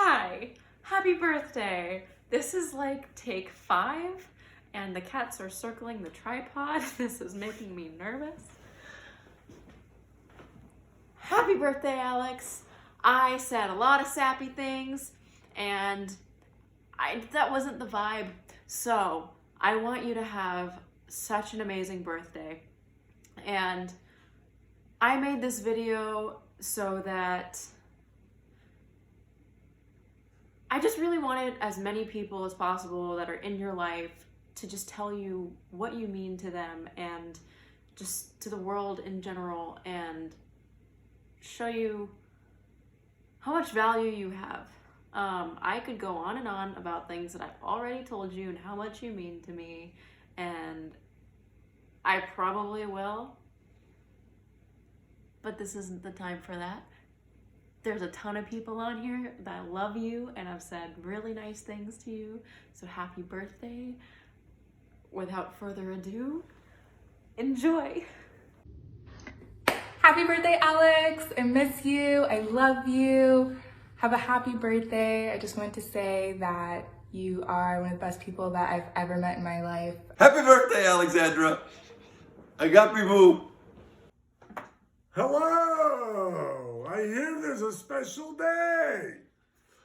Hi, happy birthday. This is like take 5 and the cats are circling the tripod. This is making me nervous. Happy birthday, Alex. I said a lot of sappy things and that wasn't the vibe. So I want you to have such an amazing birthday. And I made this video so that I just really wanted as many people as possible that are in your life to just tell you what you mean to them and just to the world in general, and show you how much value you have. I could go on and on about things that I've already told you and how much you mean to me, and I probably will, but this isn't the time for that. There's a ton of people on here that love you and have said really nice things to you, so happy birthday. Without further ado, enjoy. Happy birthday, Alex. I miss you. I love you. Have a happy birthday. I just wanted to say that you are one of the best people that I've ever met in my life. Happy birthday, Alexandra. I got me boo. Hello! I hear there's a special day.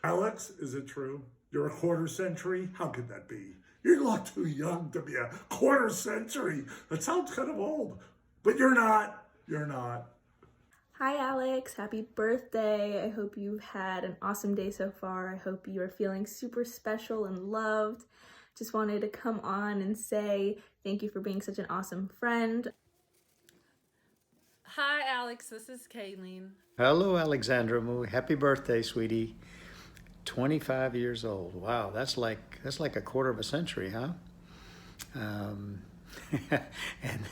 Alex, is it true? You're a quarter century? How could that be? You look too young to be a quarter century. That sounds kind of old. But you're not. You're not. Hi Alex, happy birthday. I hope you've had an awesome day so far. I hope you are feeling super special and loved. Just wanted to come on and say thank you for being such an awesome friend. Hi Alex, this is Kayleen. Hello, Alexandra. Happy birthday, sweetie. 25 years old. Wow, that's like a quarter of a century, huh? And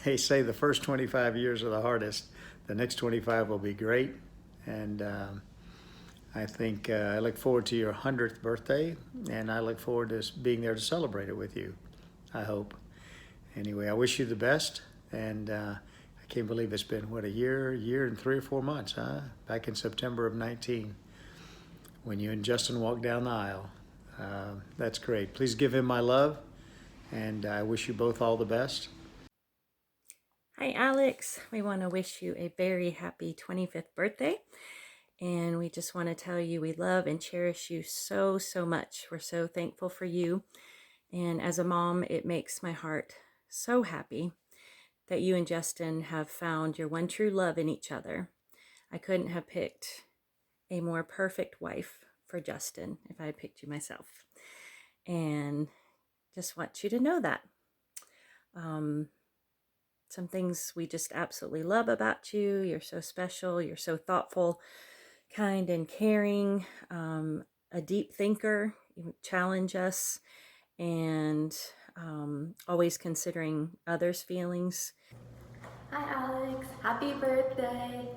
they say the first 25 years are the hardest. The next 25 will be great. And I think I look forward to your 100th birthday, and I look forward to being there to celebrate it with you, I hope. Anyway, I wish you the best, and I can't believe it's been, what, a year and 3 or 4 months, huh? Back in September of 19, when you and Justin walked down the aisle. That's great. Please give him my love, and I wish you both all the best. Hi Alex, we want to wish you a very happy 25th birthday, and we just want to tell you we love and cherish you so much. We're so thankful for you, and as a mom it makes my heart so happy that you and Justin have found your one true love in each other. I couldn't have picked a more perfect wife for Justin if I had picked you myself, and just want you to know that. Some things we just absolutely love about you. You're so special. You're so thoughtful, kind, and caring. A deep thinker. You challenge us, and always considering others' feelings. Hi Alex, happy birthday.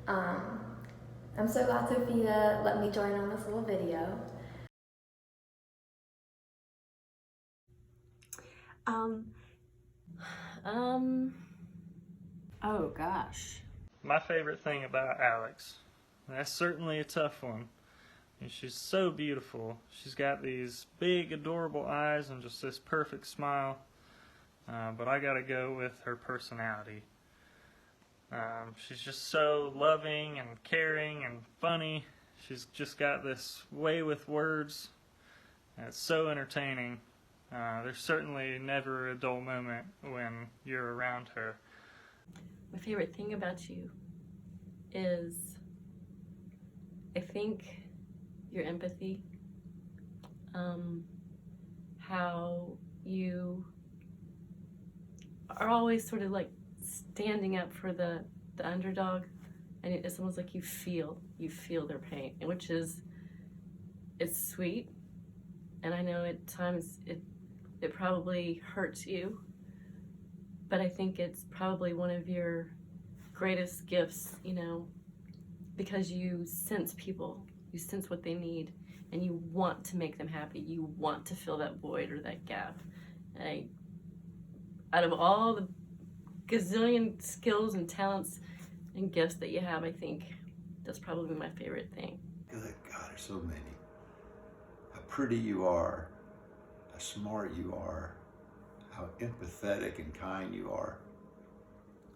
I'm so glad Sophia let me join on this little video. Oh gosh. My favorite thing about Alex, that's certainly a tough one. And she's so beautiful. She's got these big, adorable eyes and just this perfect smile. But I gotta go with her personality. She's just so loving and caring and funny. She's just got this way with words. And it's so entertaining. There's certainly never a dull moment when you're around her. My favorite thing about you is, I think, your empathy. How you are always sort of like standing up for the underdog, and it's almost like you feel their pain, which is, it's sweet, and I know at times it probably hurts you, but I think it's probably one of your greatest gifts, you know, because you sense people, you sense what they need, and you want to make them happy. You want to fill that void or that gap. Out of all the gazillion skills and talents and gifts that you have, I think that's probably my favorite thing. Good God, there's so many. pretty you are, how smart you are, how empathetic and kind you are,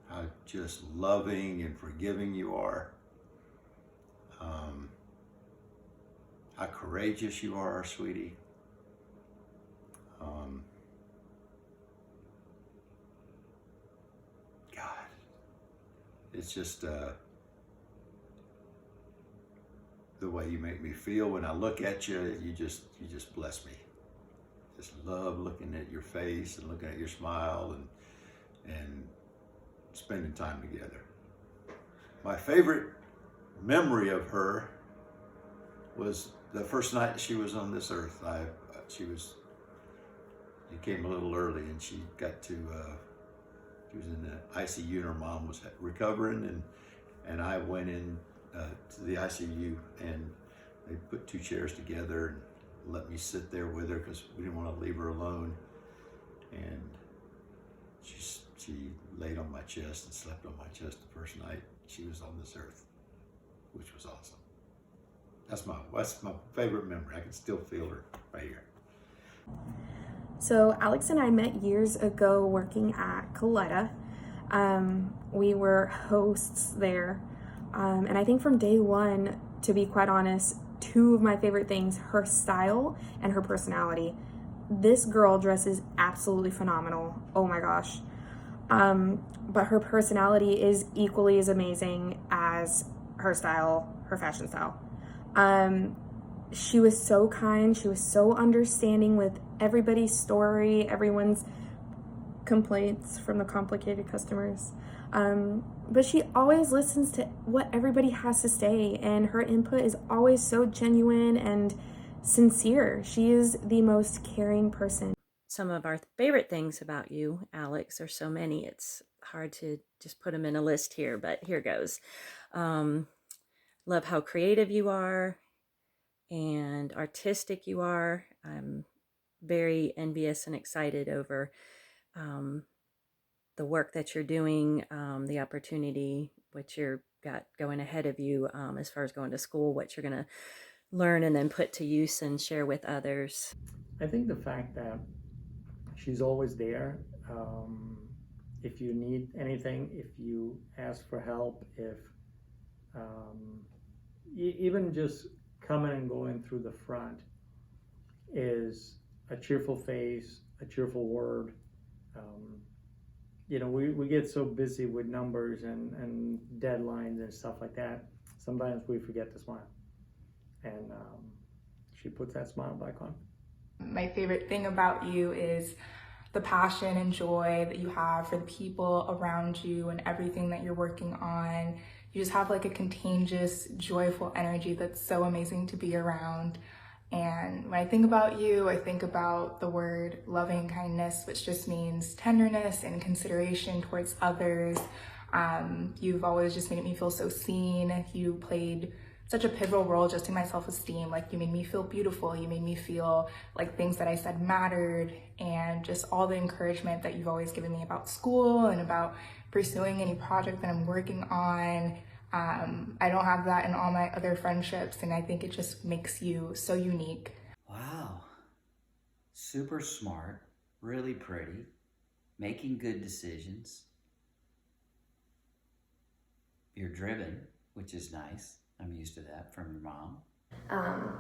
how just loving and forgiving you are, how courageous you are, sweetie. God, it's just the way you make me feel when I look at you. You just bless me. Just love looking at your face and looking at your smile and spending time together. My favorite memory of her was the first night she was on this earth. She came a little early, and she got to, she was in the ICU, and her mom was recovering, and I went in to the ICU, and they put 2 chairs together and let me sit there with her because we didn't want to leave her alone. And she laid on my chest and slept on my chest the first night she was on this earth, which was awesome. That's my favorite memory. I can still feel her right here. So Alex and I met years ago working at Coletta. We were hosts there. And I think from day one, to be quite honest, 2 of my favorite things, her style and her personality. This girl dresses absolutely phenomenal. Oh my gosh. But her personality is equally as amazing as her style, her fashion style. She was so kind. She was so understanding with everybody's story, everyone's complaints from the complicated customers. But she always listens to what everybody has to say, and her input is always so genuine and sincere. She is the most caring person. Some of our favorite things about you, Alex, are so many, it's hard to just put them in a list here, but here goes. Love how creative you are and artistic you are. I'm very envious and excited over the work that you're doing, the opportunity, what you're got going ahead of you as far as going to school, what you're going to learn and then put to use and share with others. I think the fact that she's always there. If you need anything, if you ask for help, if even just coming and going through the front is a cheerful face, a cheerful word. We get so busy with numbers and deadlines and stuff like that. Sometimes we forget to smile. And she puts that smile back on. My favorite thing about you is the passion and joy that you have for the people around you and everything that you're working on. You just have like a contagious, joyful energy that's so amazing to be around. And when I think about you, I think about the word loving kindness, which just means tenderness and consideration towards others. You've always just made me feel so seen. You played such a pivotal role just in my self-esteem. Like, you made me feel beautiful. You made me feel like things that I said mattered, and just all the encouragement that you've always given me about school and about pursuing any project that I'm working on. I don't have that in all my other friendships, and I think it just makes you so unique. Wow. Super smart, really pretty, making good decisions. You're driven, which is nice. I'm used to that from your mom.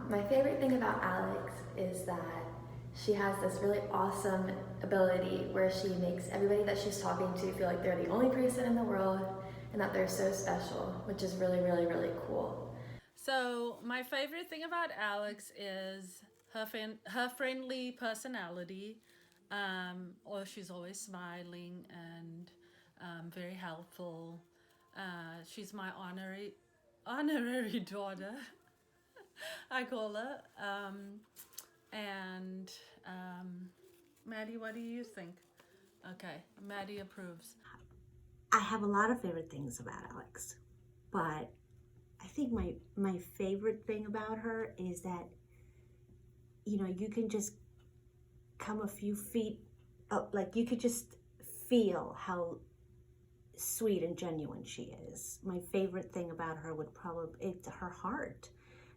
My favorite thing about Alex is that she has this really awesome ability where she makes everybody that she's talking to feel like they're the only person in the world and that they're so special, which is really, really, really cool. So my favorite thing about Alex is her friendly personality. Or she's always smiling and very helpful. She's my honorary daughter, I call her. Maddie, what do you think? Okay, Maddie approves. I have a lot of favorite things about Alex, but I think my favorite thing about her is that, you can just come a few feet up, like you could just feel how sweet and genuine she is. My favorite thing about her would probably, it's her heart.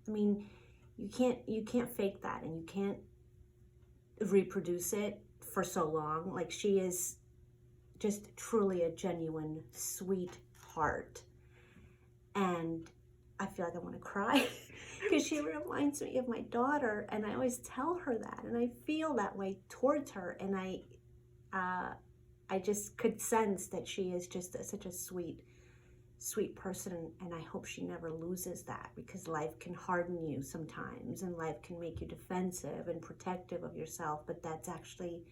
I mean, you can't fake that, and you can't reproduce it for so long. Like, she is just truly a genuine sweetheart, and I feel like I want to cry because she reminds me of my daughter, and I always tell her that, and I feel that way towards her, and I just could sense that she is just such a sweet person, and I hope she never loses that, because life can harden you sometimes, and life can make you defensive and protective of yourself, but that's actually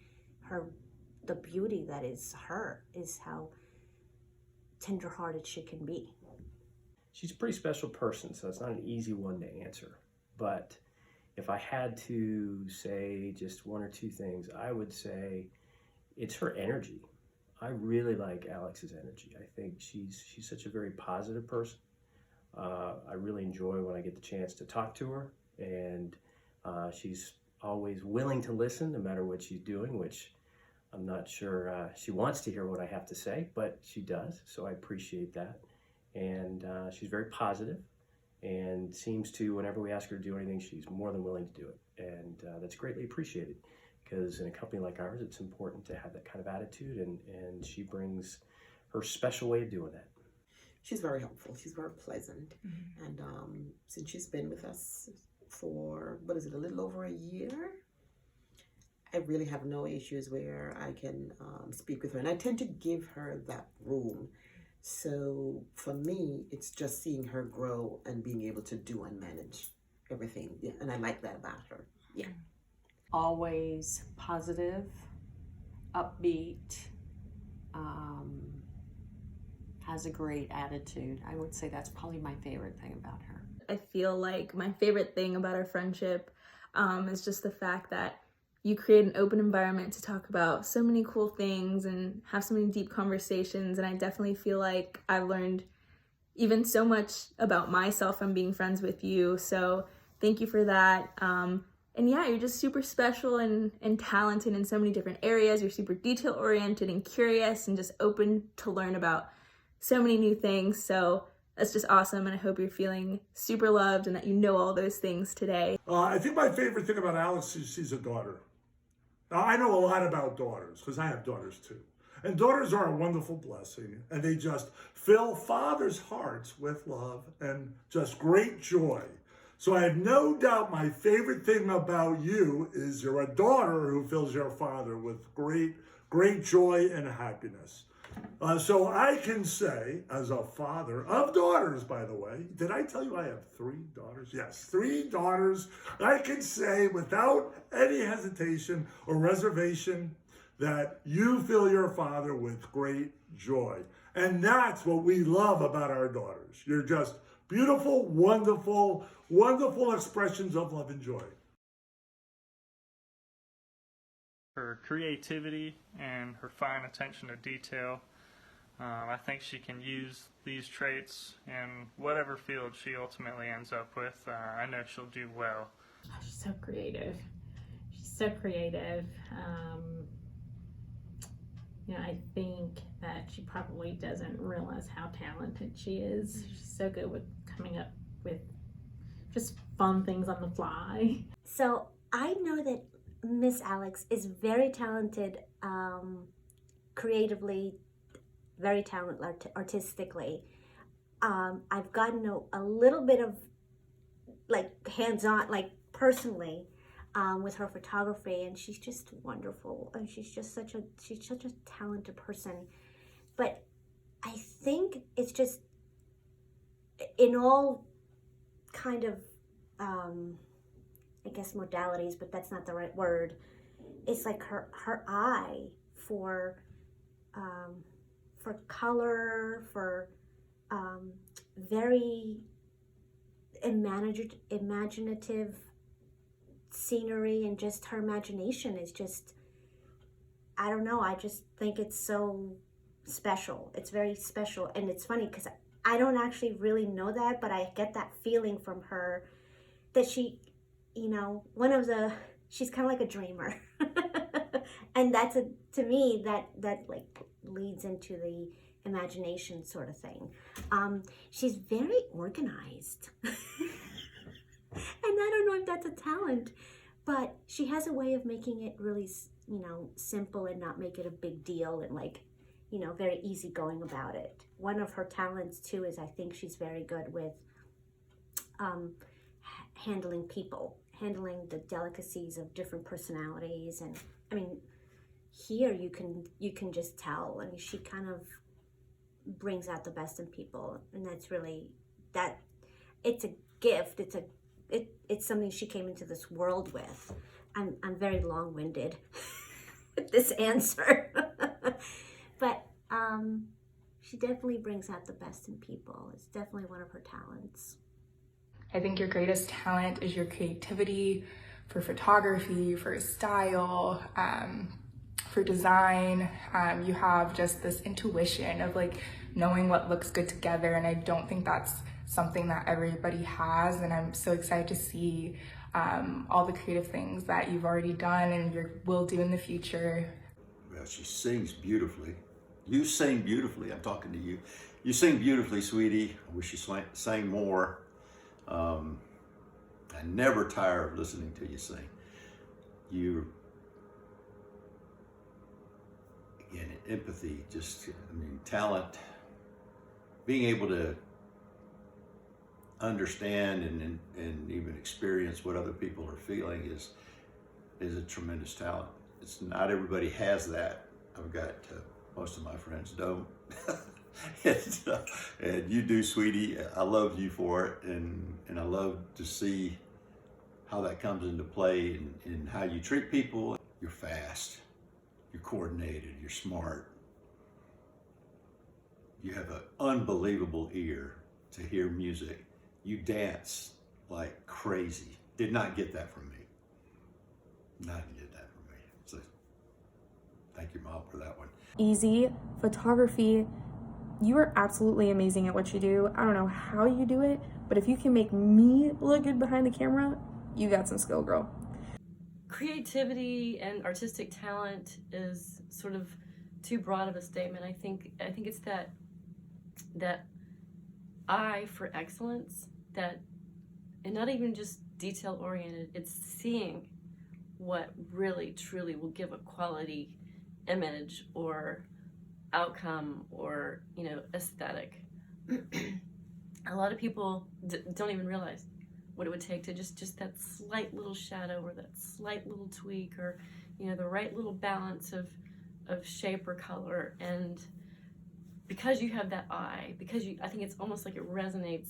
the beauty that is her, is how tenderhearted she can be. She's a pretty special person, so it's not an easy one to answer. But if I had to say just one or two things, I would say it's her energy. I really like Alex's energy. I think she's such a very positive person. I really enjoy when I get the chance to talk to her, and she's always willing to listen no matter what she's doing, which I'm not sure she wants to hear what I have to say, but she does, so I appreciate that. And she's very positive, and seems to, whenever we ask her to do anything, she's more than willing to do it. And that's greatly appreciated, because in a company like ours, it's important to have that kind of attitude, and she brings her special way of doing that. She's very helpful. She's very pleasant. And since she's been with us for, a little over a year, I really have no issues where I can speak with her. And I tend to give her that room. So for me, it's just seeing her grow and being able to do and manage everything. Yeah, and I like that about her. Yeah. Always positive, upbeat, has a great attitude. I would say that's probably my favorite thing about her. I feel like my favorite thing about our friendship is just the fact that you create an open environment to talk about so many cool things and have so many deep conversations. And I definitely feel like I've learned even so much about myself from being friends with you. So thank you for that. And yeah, you're just super special and talented in so many different areas. You're super detail oriented and curious and just open to learn about so many new things. So that's just awesome. And I hope you're feeling super loved and that you know all those things today. I think my favorite thing about Alex is she's a daughter. I know a lot about daughters because I have daughters too. And daughters are a wonderful blessing, and they just fill fathers' hearts with love and just great joy. So I have no doubt my favorite thing about you is you're a daughter who fills your father with great joy and happiness. So I can say, as a father of daughters, by the way, did I tell you I have 3 daughters? Yes, 3 daughters. I can say without any hesitation or reservation that you fill your father with great joy. And that's what we love about our daughters. You're just beautiful, wonderful, wonderful expressions of love and joy. Her creativity and her fine attention to detail. I think she can use these traits in whatever field she ultimately ends up with. I know she'll do well. She's so creative. She's so creative. I think that she probably doesn't realize how talented she is. She's so good with coming up with just fun things on the fly. So I know that Miss Alex is very talented creatively, very talented artistically. I've gotten a little bit of hands-on, personally, with her photography, and she's just wonderful, and she's such a talented person. But I think it's just in all kind of I guess modalities, but that's not the right word. It's like her eye for color, for very imaginative scenery, and just her imagination is just, I don't know, I just think it's so special. It's very special, and it's funny because I don't actually really know that, but I get that feeling from her that she, she's kind of like a dreamer. And that's to me, that leads into the imagination sort of thing. She's very organized. I don't know if that's a talent, but she has a way of making it really, simple and not make it a big deal and very easygoing about it. One of her talents too is I think she's very good with handling people, handling the delicacies of different personalities. And I mean, here you can just tell. I mean, she kind of brings out the best in people, and that's really that. It's a gift. It's something she came into this world with. I'm very long-winded with this answer, but she definitely brings out the best in people. It's definitely one of her talents. I think your greatest talent is your creativity for photography, for style, for design. You have just this intuition of knowing what looks good together, and I don't think that's something that everybody has, and I'm so excited to see all the creative things that you've already done and will do in the future. Well, she sings beautifully. You sing beautifully. I'm talking to you. You sing beautifully, sweetie. I wish you sang more. I never tire of listening to you sing. Again, empathy, talent, being able to understand and even experience what other people are feeling is a tremendous talent. It's not everybody has that. I've got most of my friends don't. and you do, sweetie. I love you for it, and I love to see how that comes into play in how you treat people. You're fast, you're coordinated, you're smart. You have an unbelievable ear to hear music. You dance like crazy. Did not get that from me. Not get that from me. So thank you, Mom, for that one. Easy photography. You are absolutely amazing at what you do. I don't know how you do it, but if you can make me look good behind the camera, you got some skill, girl. Creativity and artistic talent is sort of too broad of a statement. I think it's that eye for excellence, and not even just detail oriented, it's seeing what really truly will give a quality image or outcome or aesthetic. A lot of people don't even realize what it would take to just that slight little shadow or that slight little tweak or the right little balance of shape or color. And because you have that eye, I think it's almost like it resonates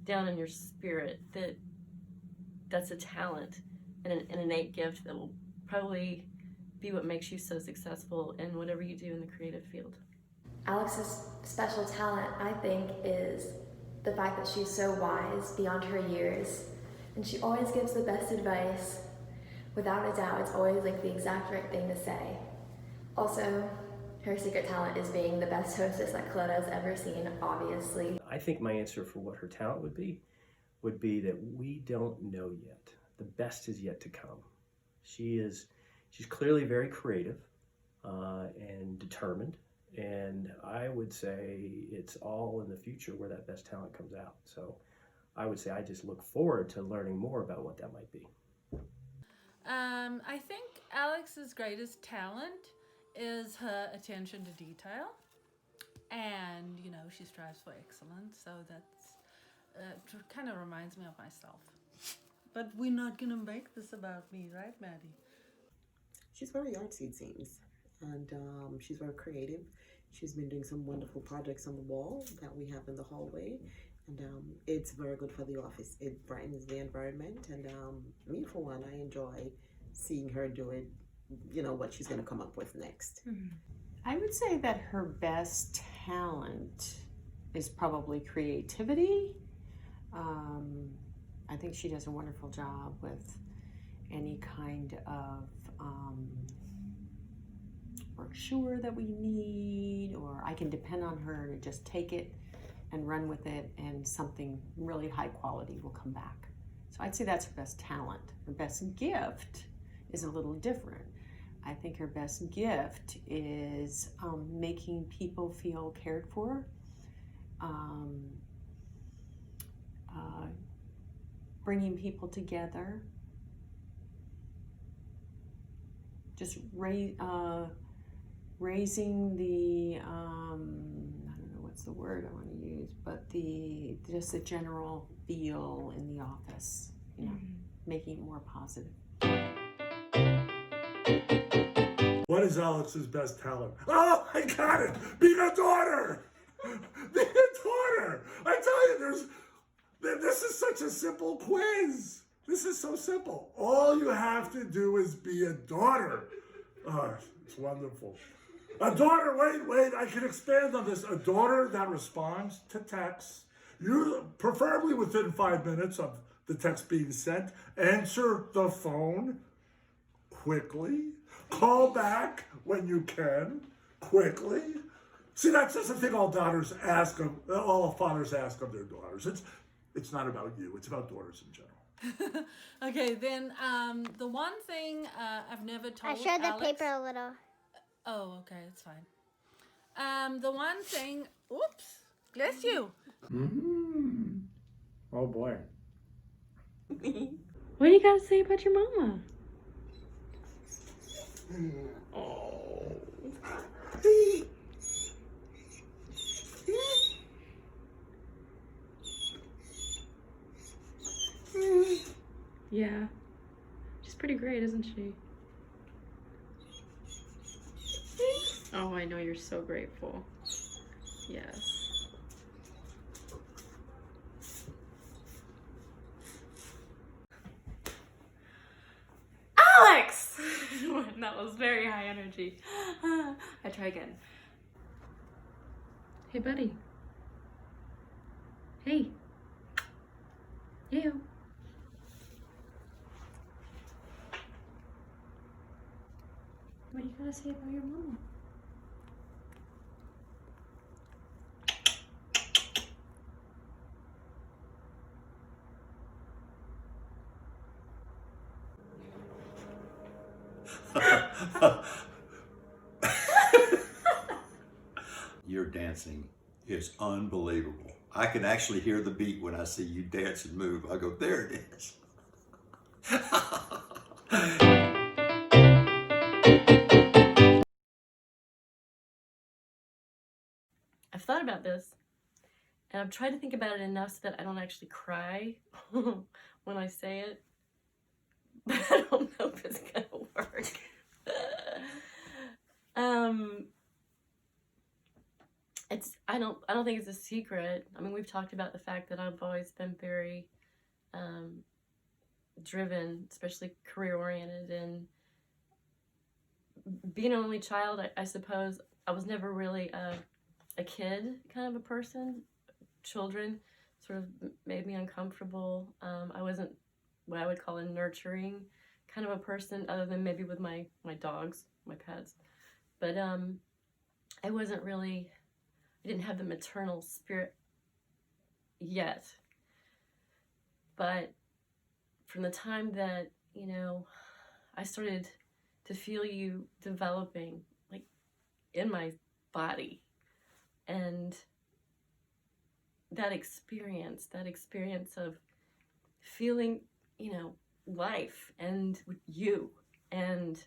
down in your spirit that's a talent and an innate gift that will probably be what makes you so successful in whatever you do in the creative field. Alex's special talent, I think, is the fact that she's so wise beyond her years, and she always gives the best advice. Without a doubt, it's always the exact right thing to say. Also, her secret talent is being the best hostess that Claudia's ever seen, obviously. I think my answer for what her talent would be that we don't know yet. The best is yet to come. She's clearly very creative and determined, and I would say it's all in the future where that best talent comes out. So I would say I just look forward to learning more about what that might be. I think Alex's greatest talent is her attention to detail, and she strives for excellence, so that's kind of reminds me of myself. But we're not gonna make this about me, right, Maddie? She's very artsy, it seems, and she's very creative. She's been doing some wonderful projects on the wall that we have in the hallway, and it's very good for the office. It brightens the environment, and me, for one, I enjoy seeing her do it, what she's going to come up with next. I would say that her best talent is probably creativity. I think she does a wonderful job with any kind of brochure that we need, or I can depend on her to just take it and run with it, and something really high quality will come back. So I'd say that's her best talent. Her best gift is a little different. I think her best gift is making people feel cared for, bringing people together, just raising the, I don't know what's the word I want to use, but just the general feel in the office, you know, making it more positive. What is Alex's best talent? Oh, I got it! Being a daughter! Being a daughter! I tell you, this is such a simple quiz. This is so simple. All you have to do is be a daughter. Oh, it's wonderful. A daughter, wait, I can expand on this. A daughter that responds to texts, preferably within 5 minutes of the text being sent, answer the phone quickly, call back when you can, quickly. See, that's just the thing all fathers ask of their daughters. It's not about you, it's about daughters in general. Okay, then the one thing I've never told I showed the Alex, paper a little. Oh, okay, it's fine. The one thing, oops, bless you. Oh boy. What do you got to say about your mama? Oh. Yeah. She's pretty great, isn't she? Oh, I know you're so grateful. Yes. Alex! That was very high energy. I try again. Hey, buddy. Hey. You. What you gotta say about your mama? Your dancing is unbelievable. I can actually hear the beat when I see you dance and move. I go, there it is. I've thought about this, and I've tried to think about it enough so that I don't actually cry when I say it, but I don't know if it's gonna work. I don't think it's a secret. I mean, we've talked about the fact that I've always been very driven, especially career oriented, and being an only child, I suppose I was never really a kid kind of a person. Children sort of made me uncomfortable. I wasn't what I would call a nurturing kind of a person, other than maybe with my dogs, my pets. But I wasn't really, I didn't have the maternal spirit yet. But from the time that, you know, I started to feel you developing, like, in my body, and that experience of feeling, you know, life and you, and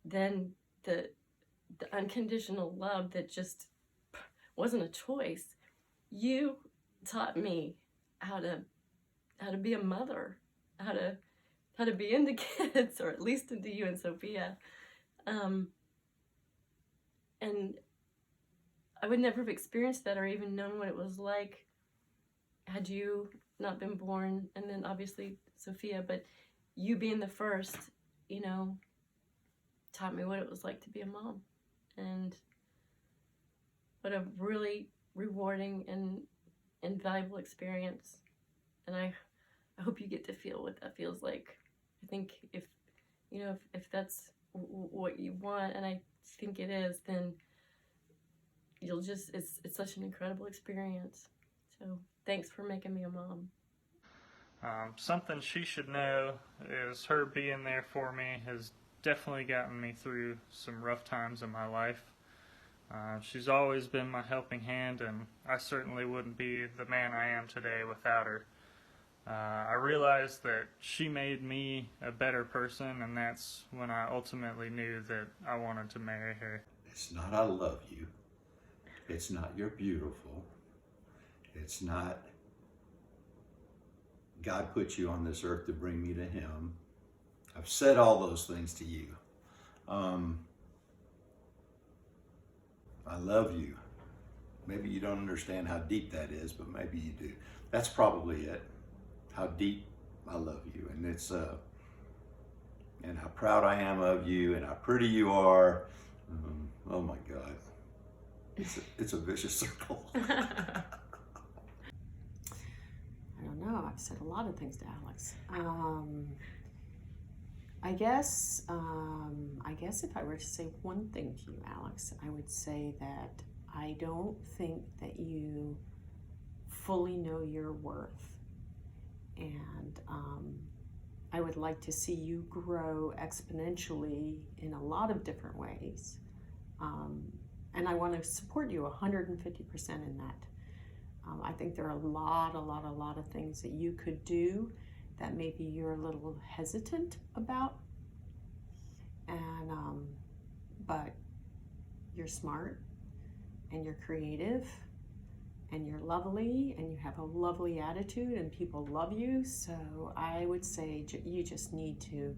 then the unconditional love that just wasn't a choice. You taught me how to be a mother, how to be into kids, or at least into you and Sophia. And I would never have experienced that or even known what it was like had you not been born, and then obviously Sophia, but you being the first, you know, taught me what it was like to be a mom. And what a really rewarding and invaluable experience. And I hope you get to feel what that feels like. I think if, you know, if that's what you want, and I think it is, then you'll just, it's such an incredible experience. So thanks for making me a mom. Something she should know is her being there for me has definitely gotten me through some rough times in my life. She's always been my helping hand, and I certainly wouldn't be the man I am today without her. I realized that she made me a better person, and that's when I ultimately knew that I wanted to marry her. It's not I love you. It's not you're beautiful. It's not God put you on this earth to bring me to him. I've said all those things to you. I love you. Maybe you don't understand how deep that is, but maybe you do. That's probably it. How deep I love you. And it's and how proud I am of you and how pretty you are. Oh my God. It's a vicious circle. I don't know. I've said a lot of things to Alex. I guess if I were to say one thing to you, Alex, I would say that I don't think that you fully know your worth. And I would like to see you grow exponentially in a lot of different ways. And I want to support you 150% in that. I think there are a lot of things that you could do that maybe you're a little hesitant about. And, but you're smart and you're creative and you're lovely and you have a lovely attitude and people love you. So I would say you just need to,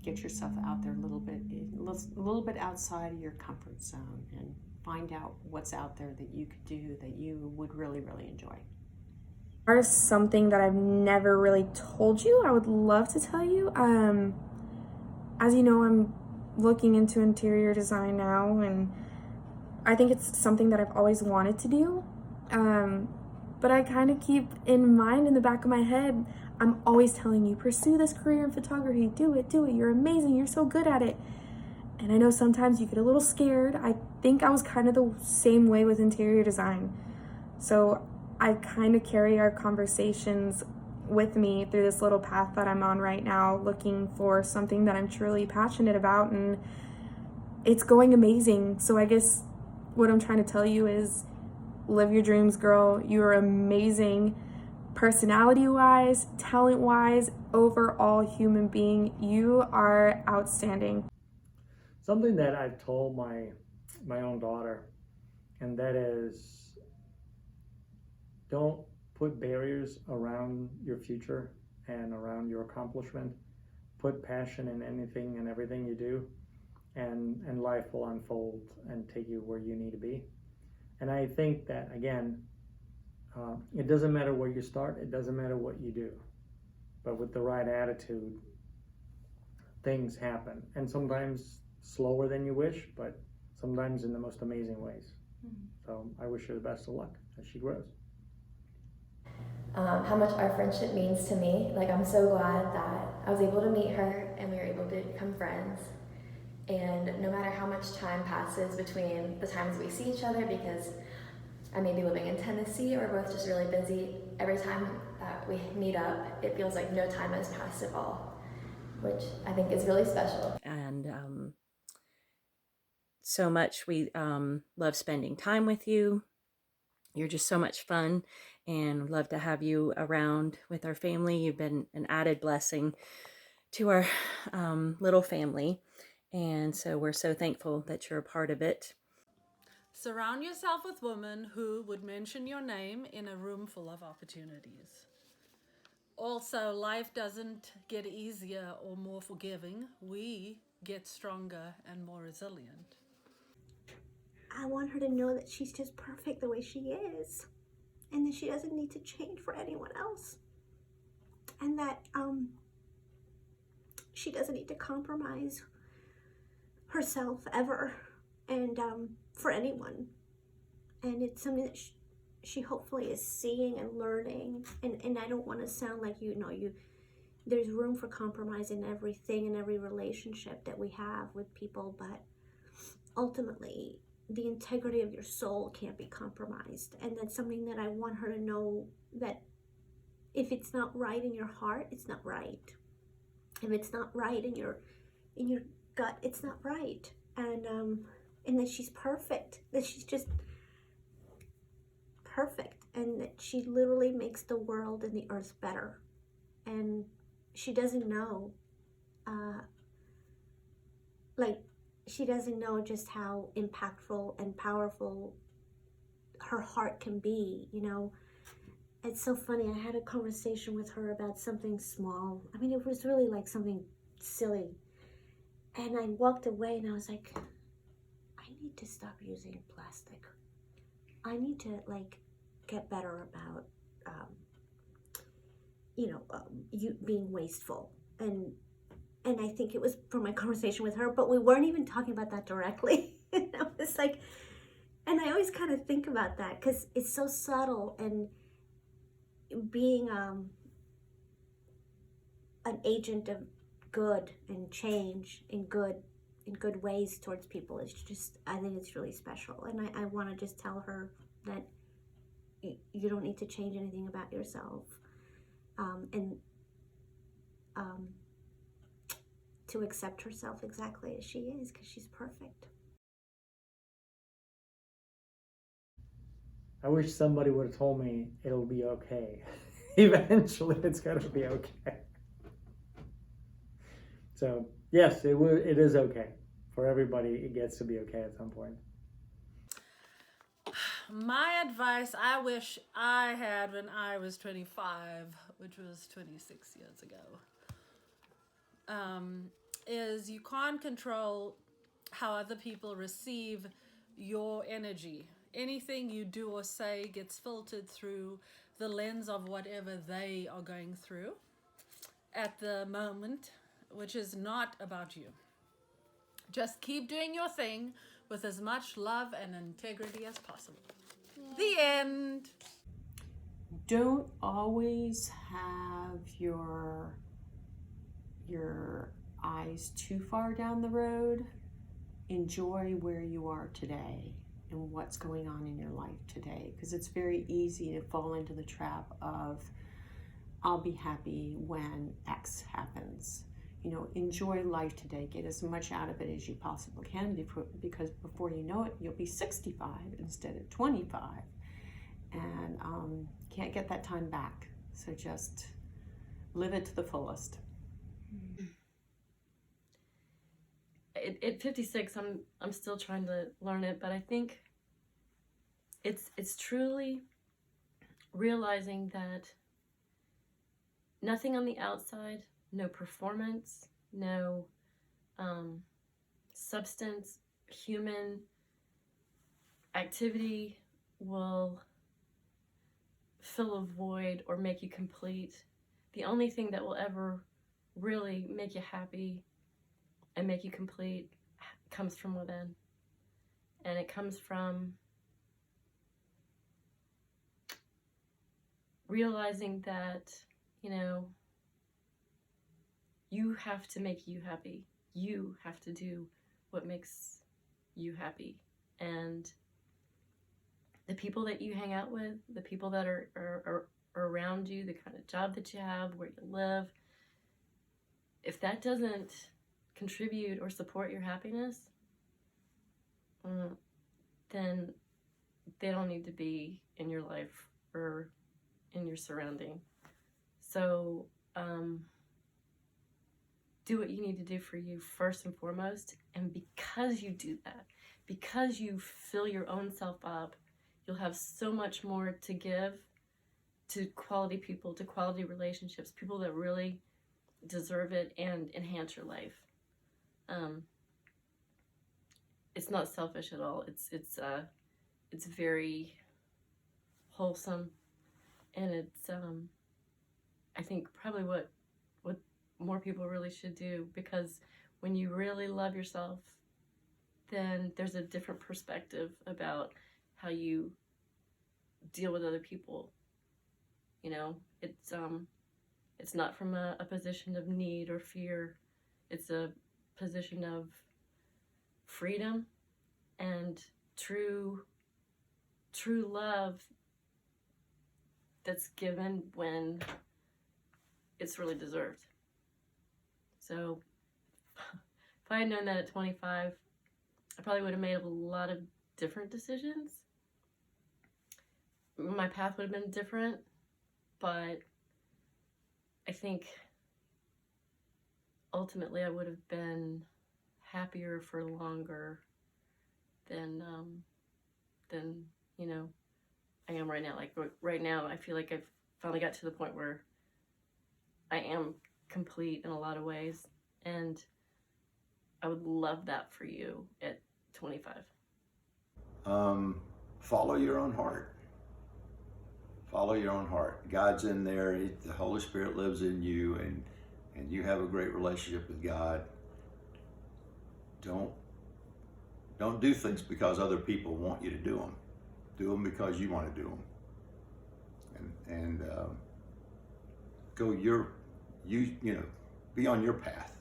get yourself out there a little bit outside of your comfort zone and find out what's out there that you could do that you would really, really enjoy. There's something that I've never really told you. I would love to tell you. As you know, I'm looking into interior design now, and I think it's something that I've always wanted to do. But I kind of keep in mind in the back of my head, I'm always telling you, pursue this career in photography, do it, you're amazing, you're so good at it. And I know sometimes you get a little scared. I think I was kind of the same way with interior design. So I kind of carry our conversations with me through this little path that I'm on right now, looking for something that I'm truly passionate about, and it's going amazing. So I guess what I'm trying to tell you is live your dreams, girl. You are amazing. Personality-wise, talent-wise, overall human being, you are outstanding. Something that I've told my own daughter, and that is, don't put barriers around your future and around your accomplishment. Put passion in anything and everything you do, and life will unfold and take you where you need to be. And I think that, again, it doesn't matter where you start, it doesn't matter what you do, but with the right attitude, things happen. And sometimes slower than you wish, but sometimes in the most amazing ways. So I wish her the best of luck as she grows. How much our friendship means to me. Like, I'm so glad that I was able to meet her and we were able to become friends. And no matter how much time passes between the times we see each other, because I may be living in Tennessee or we're both just really busy, every time that we meet up, it feels like no time has passed at all, which I think is really special. And so much we love spending time with you. You're just so much fun, and love to have you around with our family. You've been an added blessing to our little family, and so we're so thankful that you're a part of it. Surround yourself with women who would mention your name in a room full of opportunities. Also, life doesn't get easier or more forgiving. We get stronger and more resilient. I want her to know that she's just perfect the way she is, and that she doesn't need to change for anyone else, and that she doesn't need to compromise herself ever, and for anyone. And it's something that she hopefully is seeing and learning, and I don't want to sound like there's room for compromise in everything, in every relationship that we have with people, but ultimately the integrity of your soul can't be compromised. And that's something that I want her to know, that if it's not right in your heart, it's not right. If it's not right in your gut, it's not right. And that she's perfect, that she's just perfect. and that she literally makes the world and the earth better. And she doesn't know, she doesn't know just how impactful and powerful her heart can be, you know. It's so funny, I had a conversation with her about something small. I mean, it was really like something silly. And I walked away and I was like, I need to stop using plastic. I need to get better about, you being wasteful. And I think it was from my conversation with her, but we weren't even talking about that directly. And I was like, and I always kind of think about that because it's so subtle, and being an agent of good and change in good ways towards people is just, I think it's really special. And I want to just tell her that you don't need to change anything about yourself, and to accept herself exactly as she is, because she's perfect. I wish somebody would have told me it'll be okay. Eventually, it's going to be okay. So, yes, it is okay. For everybody, it gets to be okay at some point. My advice I wish I had when I was 25, which was 26 years ago, is you can't control how other people receive your energy. Anything you do or say gets filtered through the lens of whatever they are going through at the moment, which is not about you. Just keep doing your thing with as much love and integrity as possible. The end. Don't always have your eyes too far down the road. Enjoy where you are today and what's going on in your life today, because it's very easy to fall into the trap of, I'll be happy when X happens. You know, enjoy life today. Get as much out of it as you possibly can, because before you know it, you'll be 65 instead of 25. And can't get that time back. So just live it to the fullest. At 56, I'm still trying to learn it, but I think it's truly realizing that nothing on the outside, no performance, no substance, human activity will fill a void or make you complete. The only thing that will ever really make you happy and make you complete comes from within. And it comes from realizing that, you know, you have to make you happy. You have to do what makes you happy. And the people that you hang out with, the people that are around you, the kind of job that you have, where you live, if that doesn't contribute or support your happiness, then they don't need to be in your life or in your surrounding. So do what you need to do for you first and foremost. And because you do that, because you fill your own self up, you'll have so much more to give to quality people, to quality relationships, people that really deserve it and enhance your life. It's not selfish at all. It's very wholesome, and it's I think probably what more people really should do, because when you really love yourself, then there's a different perspective about how you deal with other people. You know, it's not from a position of need or fear. It's a position of freedom and true love that's given when it's really deserved. So if I had known that at 25, I probably would have made a lot of different decisions. my path would have been different, but I think ultimately I would have been happier for longer than you know, I am right now. Like right now, I feel like I've finally got to the point where I am complete in a lot of ways, and I would love that for you at 25. Follow your own heart. Follow your own heart. God's in there. The Holy Spirit lives in you, and you have a great relationship with God. Don't do things because other people want you to do them. Do them because you want to do them. And go be on your path,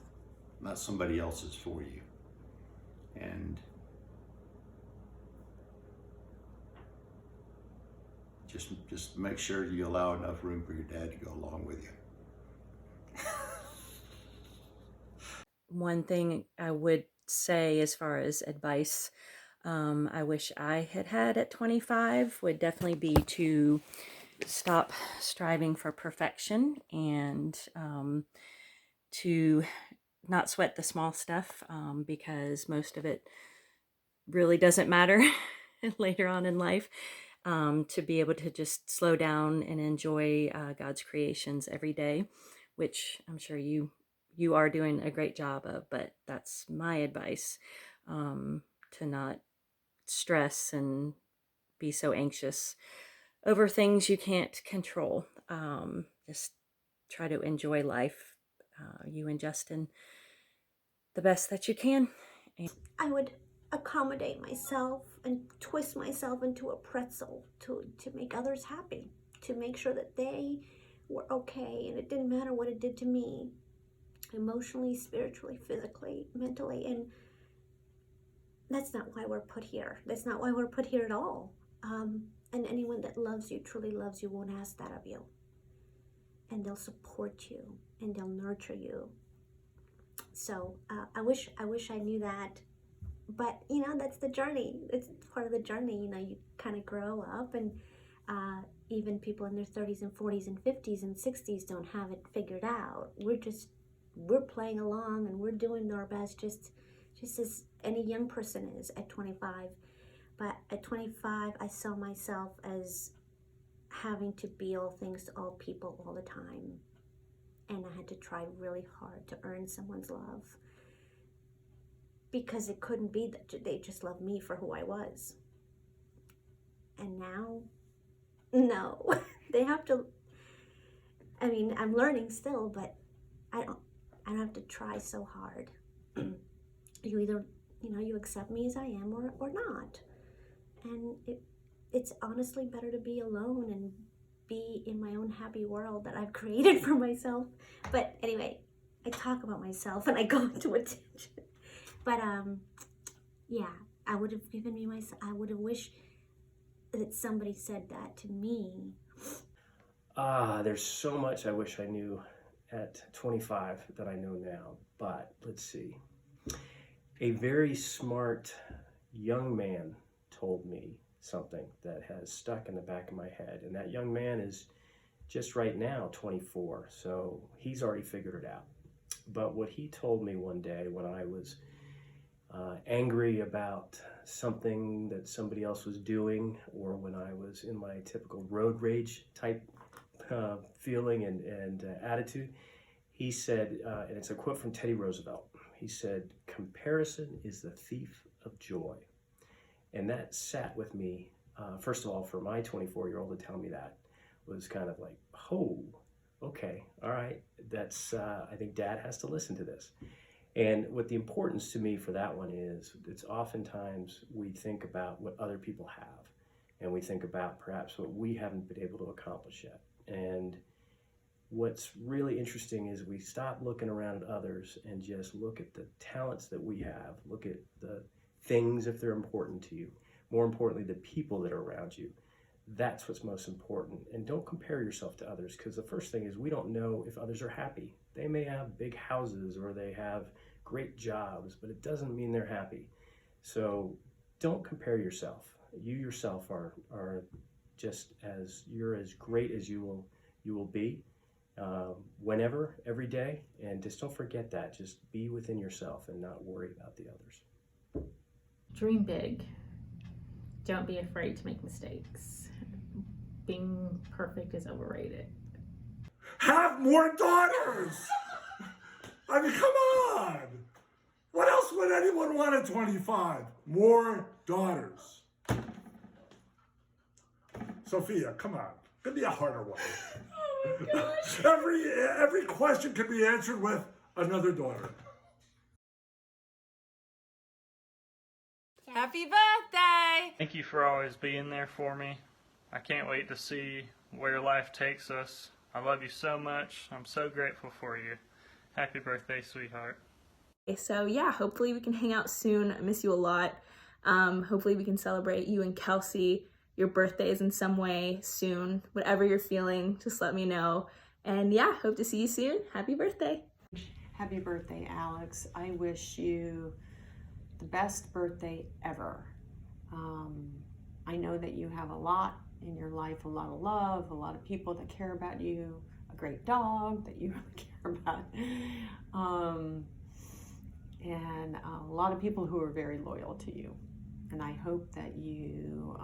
not somebody else's for you. And just make sure you allow enough room for your dad to go along with you. One thing I would say as far as advice, I wish I had at 25 would definitely be to stop striving for perfection and to not sweat the small stuff, because most of it really doesn't matter later on in life. To be able to just slow down and enjoy God's creations every day, which I'm sure you are doing a great job of, but that's my advice, to not stress and be so anxious over things you can't control. Just try to enjoy life, you and Justin, the best that you can. I would accommodate myself and twist myself into a pretzel to make others happy, to make sure that they were okay, and it didn't matter what it did to me, emotionally, spiritually, physically, mentally. And that's not why we're put here. That's not why we're put here at all. And anyone that loves you, truly loves you, won't ask that of you. And they'll support you and they'll nurture you. So I wish I knew that. But, that's the journey. It's part of the journey. You kind of grow up, and even people in their 30s and 40s and 50s and 60s don't have it figured out. We're playing along, and we're doing our best just as any young person is at 25. But at 25, I saw myself as having to be all things to all people all the time. And I had to try really hard to earn someone's love. Because it couldn't be that they just loved me for who I was. And now, no. They have to, I'm learning still, but I don't have to try so hard. You either, you accept me as I am or not. And it's honestly better to be alone and be in my own happy world that I've created for myself. But anyway, I talk about myself and I go into a tangent. But yeah, I would have given me I would have wished that somebody said that to me. There's so much I wish I knew at 25 that I know now. But let's see. A very smart young man told me something that has stuck in the back of my head. And that young man is just right now 24. So he's already figured it out. But what he told me one day when I was angry about something that somebody else was doing, or when I was in my typical road rage type feeling and attitude, he said, and it's a quote from Teddy Roosevelt, he said, "Comparison is the thief of joy." And that sat with me, first of all, for my 24-year-old to tell me that was kind of like, oh, okay, all right, that's, I think Dad has to listen to this. And what the importance to me for that one is, it's oftentimes we think about what other people have, and we think about perhaps what we haven't been able to accomplish yet. And what's really interesting is we stop looking around at others and just look at the talents that we have, look at the things if they're important to you, more importantly, the people that are around you. That's what's most important. And don't compare yourself to others, because the first thing is we don't know if others are happy. They may have big houses or they have great jobs, but it doesn't mean they're happy. So don't compare yourself. You yourself are just as you're as great as you will be, whenever, every day, and just don't forget that. Just be within yourself and not worry about the others. Dream big. Don't be afraid to make mistakes. Being perfect is overrated. Have more daughters! I mean, come on! What else would anyone want at 25? More daughters. Sophia, come on. Give me a harder one. Oh my gosh. Every question can be answered with another daughter. Happy birthday! Thank you for always being there for me. I can't wait to see where life takes us. I love you so much. I'm so grateful for you. Happy birthday, sweetheart. So yeah, hopefully we can hang out soon. I miss you a lot. Hopefully we can celebrate you and Kelsey, your birthdays in some way soon. Whatever you're feeling, just let me know. And yeah, hope to see you soon. Happy birthday. Happy birthday, Alex. I wish you the best birthday ever. I know that you have a lot in your life, a lot of love, a lot of people that care about you, a great dog that you really care about, and a lot of people who are very loyal to you. And I hope that you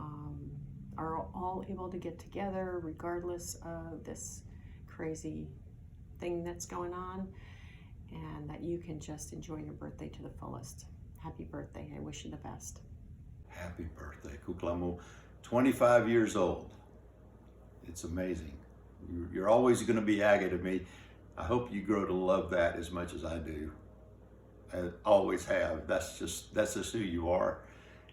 are all able to get together regardless of this crazy thing that's going on, and that you can just enjoy your birthday to the fullest. Happy birthday. I wish you the best. Happy birthday, Kuklamu. 25 years old. It's amazing. You're always going to be Aggie to me. I hope you grow to love that as much as I do. I always have. That's just who you are.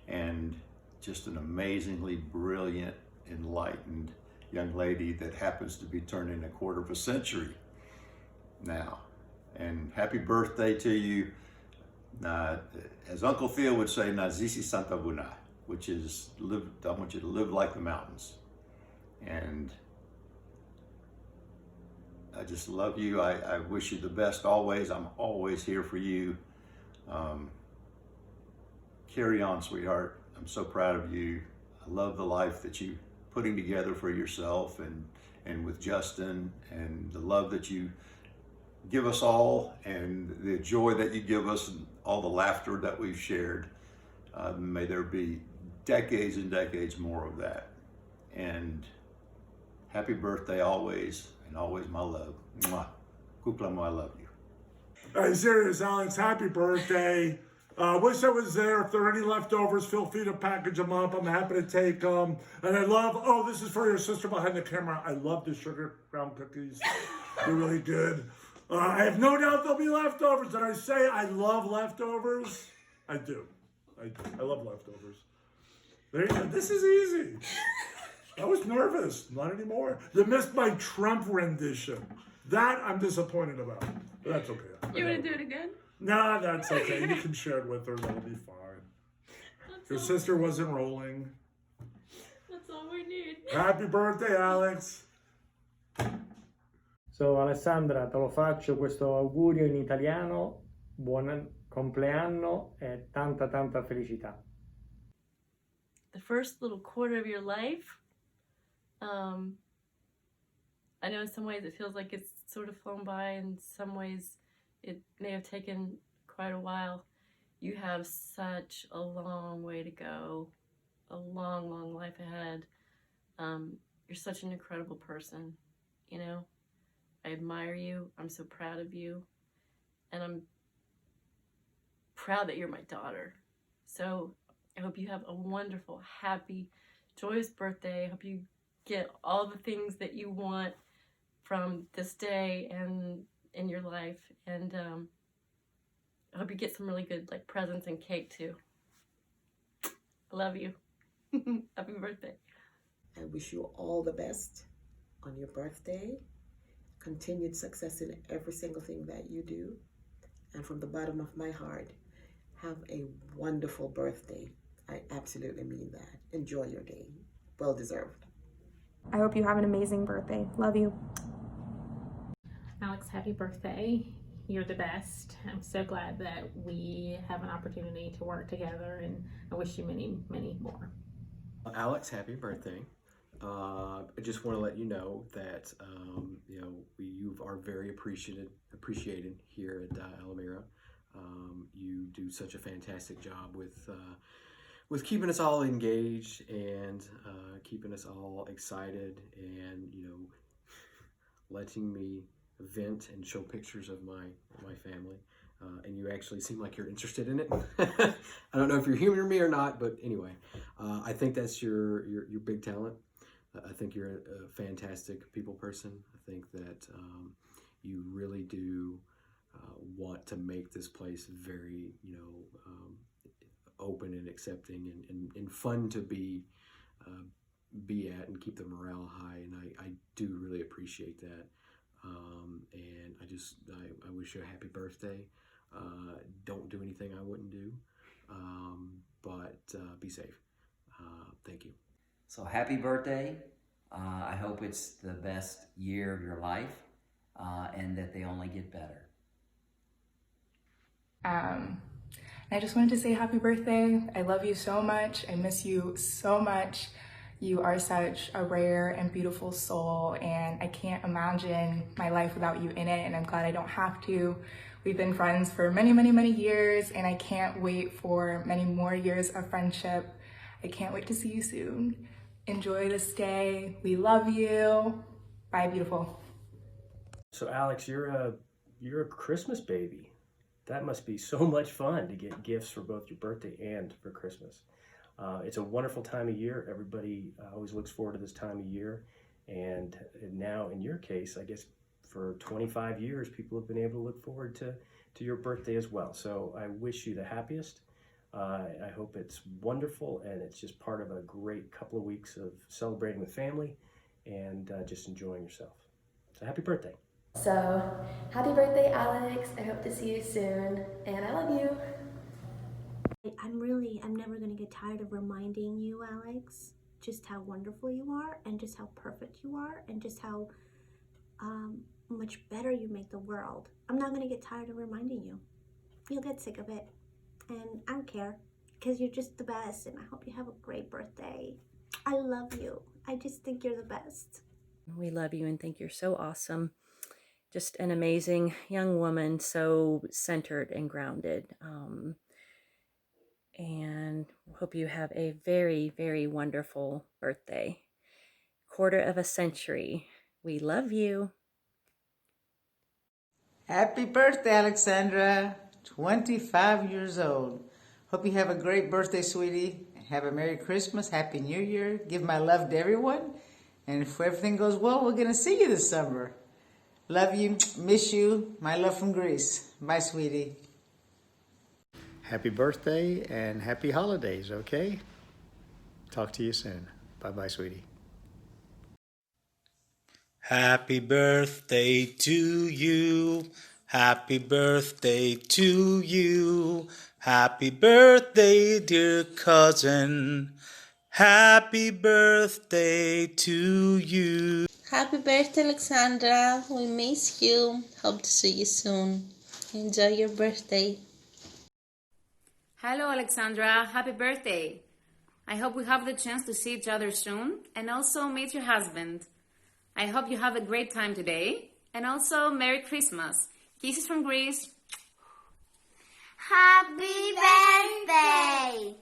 And just an amazingly brilliant, enlightened young lady that happens to be turning a quarter of a century now. And happy birthday to you. As Uncle Phil would say, Nazisi Santa Buna, which is I want you to live like the mountains. And I just love you. I wish you the best always. I'm always here for you. Carry on, sweetheart. I'm so proud of you. I love the life that you're putting together for yourself and with Justin, and the love that you give us all, and the joy that you give us, and all the laughter that we've shared. May there be decades and decades more of that. And happy birthday always, and always my love. Mwah. Kuklamu, I love you. Hey, serious, Alex, happy birthday. Wish I was there. If there are any leftovers, feel free to package them up. I'm happy to take them. And I love, this is for your sister behind the camera. I love the sugar brown cookies. They're really good. I have no doubt there'll be leftovers. Did I say I love leftovers? I do. I love leftovers. There you go. This is easy. I was nervous. Not anymore. You missed my Trump rendition. That I'm disappointed about. But that's okay. You want to do it again? No, that's okay. You can share it with her. That'll be fine. Your sister wasn't rolling. That's all we need. Happy birthday, Alex. So Alessandra, te lo faccio questo augurio in italiano, buon compleanno e tanta felicità. The first little quarter of your life, I know in some ways it feels like it's sort of flown by, in some ways it may have taken quite a while. You have such a long way to go, a long life ahead. You're such an incredible person, you know? I admire you. I'm so proud of you. And I'm proud that you're my daughter. So I hope you have a wonderful, happy, joyous birthday. I hope you get all the things that you want from this day and in your life. And I hope you get some really good presents and cake too. I love you. Happy birthday. I wish you all the best on your birthday. Continued success in every single thing that you do. And from the bottom of my heart, have a wonderful birthday. I absolutely mean that. Enjoy your day. Well deserved. I hope you have an amazing birthday. Love you. Alex, happy birthday. You're the best. I'm so glad that we have an opportunity to work together, and I wish you many more. Alex, happy birthday. I just want to let you know that you are very appreciated here at Alameda. You do such a fantastic job with keeping us all engaged and keeping us all excited, and letting me vent and show pictures of my family. And you actually seem like you're interested in it. I don't know if you're humoring me or not, but anyway, I think that's your big talent. I think you're a fantastic people person. I think that you really do want to make this place very, open and accepting and fun to be at, and keep the morale high. And I do really appreciate that. And I wish you a happy birthday. Don't do anything I wouldn't do, but be safe. Thank you. So happy birthday. I hope it's the best year of your life, and that they only get better. I just wanted to say happy birthday. I love you so much. I miss you so much. You are such a rare and beautiful soul, and I can't imagine my life without you in it, and I'm glad I don't have to. We've been friends for many, many, many years, and I can't wait for many more years of friendship. I can't wait to see you soon. Enjoy this day. We love you. Bye, beautiful. So Alex, you're a Christmas baby. That must be so much fun to get gifts for both your birthday and for Christmas. It's a wonderful time of year. Everybody always looks forward to this time of year. And now in your case, I guess for 25 years, people have been able to look forward to your birthday as well. So I wish you the happiest. I hope it's wonderful, and it's just part of a great couple of weeks of celebrating with family and just enjoying yourself. So happy birthday. So, happy birthday, Alex. I hope to see you soon, and I love you. I'm never gonna get tired of reminding you, Alex, just how wonderful you are, and just how perfect you are, and just how much better you make the world. I'm not gonna get tired of reminding you. You'll get sick of it, and I don't care, because you're just the best, and I hope you have a great birthday. I love you. I just think you're the best. We love you and think you're so awesome. Just an amazing young woman, so centered and grounded. And hope you have a very, very wonderful birthday. 1/4 century. We love you. Happy birthday, Alexandra. 25 years old. Hope you have a great birthday, sweetie. Have a Merry Christmas, Happy New Year. Give my love to everyone. And if everything goes well, we're going to see you this summer. Love you. Miss you. My love from Greece. Bye, sweetie. Happy birthday and happy holidays, okay? Talk to you soon. Bye-bye, sweetie. Happy birthday to you. Happy birthday to you. Happy birthday, dear cousin. Happy birthday to you. Happy birthday, Alexandra. We miss you. Hope to see you soon. Enjoy your birthday. Hello, Alexandra. Happy birthday. I hope we have the chance to see each other soon and also meet your husband. I hope you have a great time today, and also Merry Christmas. Kisses from Greece. Happy birthday!